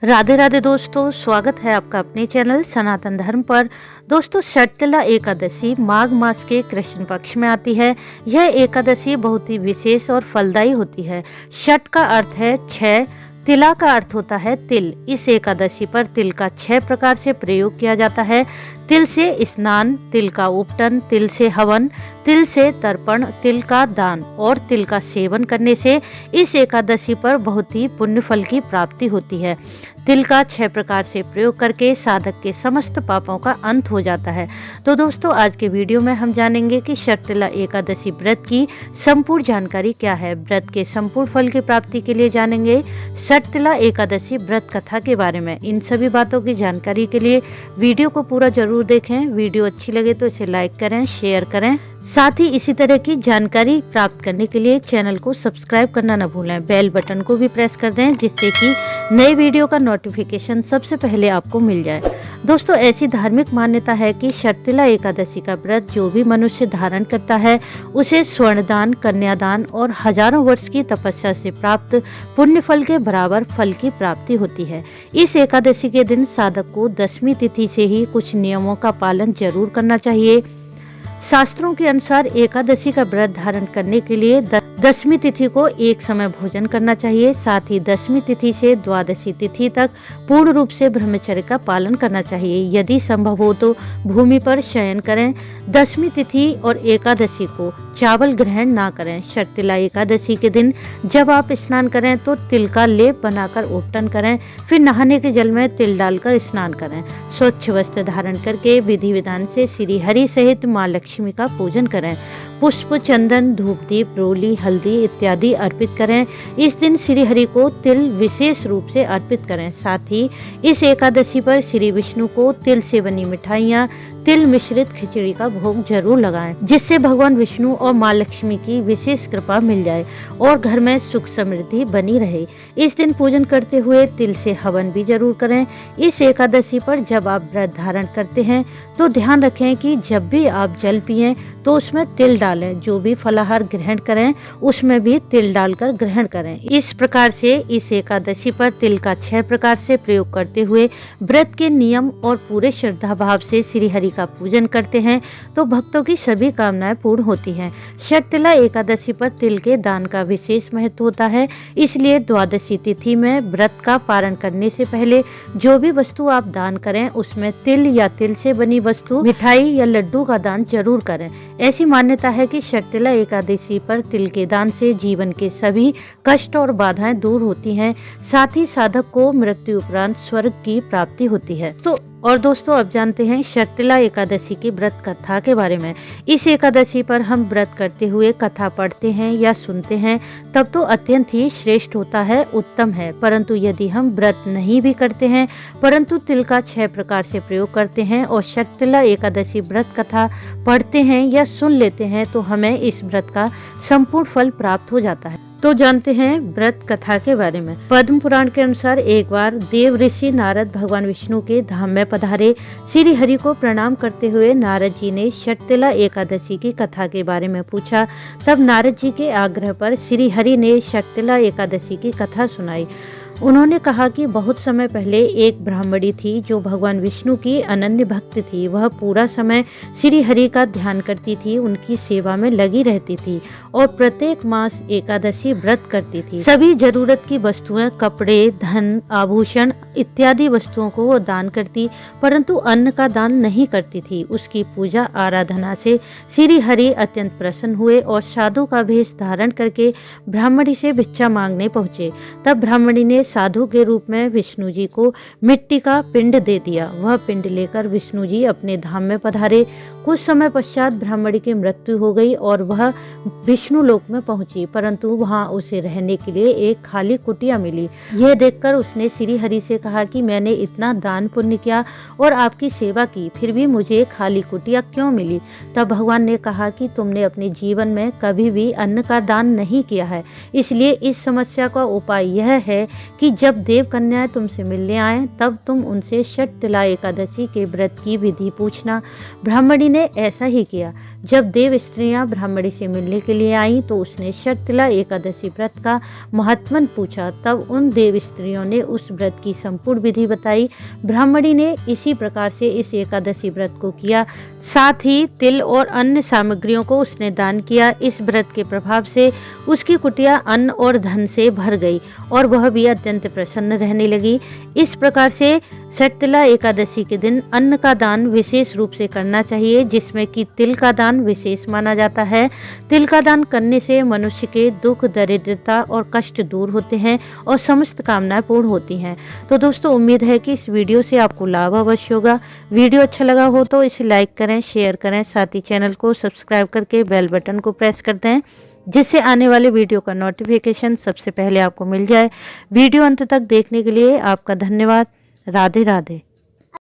राधे राधे दोस्तों, स्वागत है आपका अपने चैनल सनातन धर्म पर। दोस्तों, षटतिला एकादशी माघ मास के कृष्ण पक्ष में आती है। यह एकादशी बहुत ही विशेष और फलदायी होती है। षट का अर्थ है 6, तिला का अर्थ होता है तिल। इस एकादशी पर तिल का 6 प्रकार से प्रयोग किया जाता है। तिल से स्नान, तिल का उपटन, तिल से हवन, तिल से तर्पण, तिल का दान और तिल का सेवन करने से इस एकादशी पर बहुत ही पुण्य फल की प्राप्ति होती है। तिल का 6 प्रकार से प्रयोग करके साधक के समस्त पापों का अंत हो जाता है। तो दोस्तों, आज के वीडियो में हम जानेंगे कि षटतिला एकादशी व्रत की संपूर्ण जानकारी क्या है। व्रत के संपूर्ण फल की प्राप्ति के लिए जानेंगे षटतिला एकादशी व्रत कथा के बारे में। इन सभी बातों की जानकारी के लिए वीडियो को पूरा जरूर देखें। वीडियो अच्छी लगे तो इसे लाइक करें, शेयर करें। साथ ही इसी तरह की जानकारी प्राप्त करने के लिए चैनल को सब्सक्राइब करना न भूलें। बेल बटन को भी प्रेस कर दें जिससे कि नए वीडियो का नोटिफिकेशन सबसे पहले आपको मिल जाए। दोस्तों, ऐसी धार्मिक मान्यता है कि षटतिला एकादशी का व्रत जो भी मनुष्य धारण करता है उसे स्वर्णदान, कन्यादान और हजारों वर्ष की तपस्या से प्राप्त पुण्य फल के बराबर फल की प्राप्ति होती है। इस एकादशी के दिन साधक को 10वीं तिथि से ही कुछ नियमों का पालन जरूर करना चाहिए। शास्त्रों के अनुसार एकादशी का व्रत धारण करने के लिए 10वीं तिथि को एक समय भोजन करना चाहिए। साथ ही 10वीं तिथि से द्वादशी तिथि तक पूर्ण रूप से ब्रह्मचर्य का पालन करना चाहिए। यदि संभव हो तो भूमि पर शयन करें। 10वीं तिथि और एकादशी को चावल ग्रहण ना करें। षटतिला एकादशी के दिन जब आप स्नान करें तो तिल का लेप बनाकर उपटन करें। फिर नहाने के जल में तिल डालकर स्नान करें। स्वच्छ वस्त्र धारण करके विधि विधान से श्री हरि सहित माँ लक्ष्मी का पूजन करें। पुष्प, चंदन, धूप दीप, रोली, हल्दी इत्यादि अर्पित करें। इस दिन श्री हरि को तिल विशेष रूप से अर्पित करें। साथ ही इस एकादशी पर श्री विष्णु को तिल से बनी मिठाइयाँ, तिल मिश्रित खिचड़ी का भोग जरूर लगाएं, जिससे भगवान विष्णु और माँ लक्ष्मी की विशेष कृपा मिल जाए और घर में सुख समृद्धि बनी रहे। इस दिन पूजन करते हुए तिल से हवन भी जरूर करें। इस एकादशी पर जब आप व्रत धारण करते हैं तो ध्यान रखें कि जब भी आप जल पिएं तो उसमें तिल डालें। जो भी फलाहार ग्रहण करें उसमें भी तिल डालकर ग्रहण करें। इस प्रकार से इस एकादशी पर तिल का 6 प्रकार से प्रयोग करते हुए व्रत के नियम और पूरे श्रद्धा भाव से श्री हरि का पूजन करते हैं तो भक्तों की सभी कामनाएं पूर्ण होती हैं। षटतिला एकादशी पर तिल के दान का विशेष महत्व होता है। इसलिए द्वादशी तिथि में व्रत का पारण करने से पहले जो भी वस्तु आप दान करें उसमें तिल या तिल से बनी वस्तु, मिठाई या लड्डू का दान जरूर करें। ऐसी मान्यता है कि षटतिला एकादशी पर तिल के दान से जीवन के सभी कष्ट और बाधाएं दूर होती हैं। साथ ही साधक को मृत्यु उपरांत स्वर्ग की प्राप्ति होती है। और दोस्तों, अब जानते हैं षटतिला एकादशी की व्रत कथा के बारे में। इस एकादशी पर हम व्रत करते हुए कथा पढ़ते हैं या सुनते हैं तब तो अत्यंत ही श्रेष्ठ होता है, उत्तम है। परंतु यदि हम व्रत नहीं भी करते हैं परंतु तिल का 6 प्रकार से प्रयोग करते हैं और षटतिला एकादशी व्रत कथा पढ़ते हैं या सुन लेते हैं तो हमें इस व्रत का संपूर्ण फल प्राप्त हो जाता है। तो जानते हैं व्रत कथा के बारे में। पद्म पुराण के अनुसार एक बार देव ऋषि नारद भगवान विष्णु के धाम में पधारे। श्री हरि को प्रणाम करते हुए नारद जी ने षटतिला एकादशी की कथा के बारे में पूछा। तब नारद जी के आग्रह पर श्री हरि ने षटतिला एकादशी की कथा सुनाई। उन्होंने कहा कि बहुत समय पहले एक ब्राह्मणी थी जो भगवान विष्णु की अनन्य भक्त थी। वह पूरा समय श्री हरि का ध्यान करती थी, उनकी सेवा में लगी रहती थी और प्रत्येक मास एकादशी व्रत करती थी। सभी जरूरत की वस्तुएं, कपड़े, धन, आभूषण इत्यादि वस्तुओं को वो दान करती, परंतु अन्न का दान नहीं करती थी। उसकी पूजा आराधना से श्री हरि अत्यंत प्रसन्न हुए और साधु का भेष धारण करके ब्राह्मणी से भिक्षा मांगने पहुँचे। तब ब्राह्मणी ने साधु के रूप में विष्णु जी को मिट्टी का पिंड दे दिया। वह पिंड लेकर विष्णु जी अपने धाम में पधारे। कुछ समय पश्चात ब्राह्मणी की मृत्यु हो गई और वह विष्णु लोक में पहुंची, परंतु वहां उसे रहने के लिए एक खाली कुटिया मिली। यह देखकर उसने श्री हरि से कहा कि मैंने इतना दान पुण्य किया और आपकी सेवा की, फिर भी मुझे खाली कुटिया क्यों मिली? तब भगवान ने कहा कि तुमने अपने जीवन में कभी भी अन्न का दान नहीं किया है, इसलिए इस समस्या का उपाय यह है कि जब देव कन्याएं तुमसे मिलने आए तब तुम उनसे षटतिला एकादशी के व्रत की विधि पूछना। ब्राह्मणी ने ऐसा ही किया। जब देव स्त्रियां ब्राह्मणी से मिलने के लिए आईं तो उसने शर्तला एकादशी व्रत का महत्व पूछा। तब उन देव स्त्रियों ने उस व्रत की संपूर्ण विधि बताई। ब्राह्मणी ने इसी प्रकार से इस एकादशी व्रत को किया। साथ ही तिल और अन्य सामग्रियों को उसने दान किया। इस व्रत के प्रभाव से उसकी कुटिया अन्न और धन से भर गई और वह भी अत्यंत प्रसन्न रहने लगी। इस प्रकार से शर्तला एकादशी के दिन अन्न का दान विशेष रूप से करना चाहिए, जिसमें कि तिल का दान विशेष माना जाता है। तिल का दान करने से मनुष्य के दुख, दरिद्रता और कष्ट दूर होते हैं और समस्त कामनाएं पूर्ण होती हैं। तो दोस्तों, उम्मीद है कि इस वीडियो से आपको लाभ अवश्य होगा। वीडियो अच्छा लगा हो तो इसे लाइक करें, शेयर करें, साथ ही चैनल को सब्सक्राइब करके बेल बटन को प्रेस कर दें, जिससे आने वाले वीडियो का नोटिफिकेशन सबसे पहले आपको मिल जाए। वीडियो अंत तक देखने के लिए आपका धन्यवाद। राधे राधे।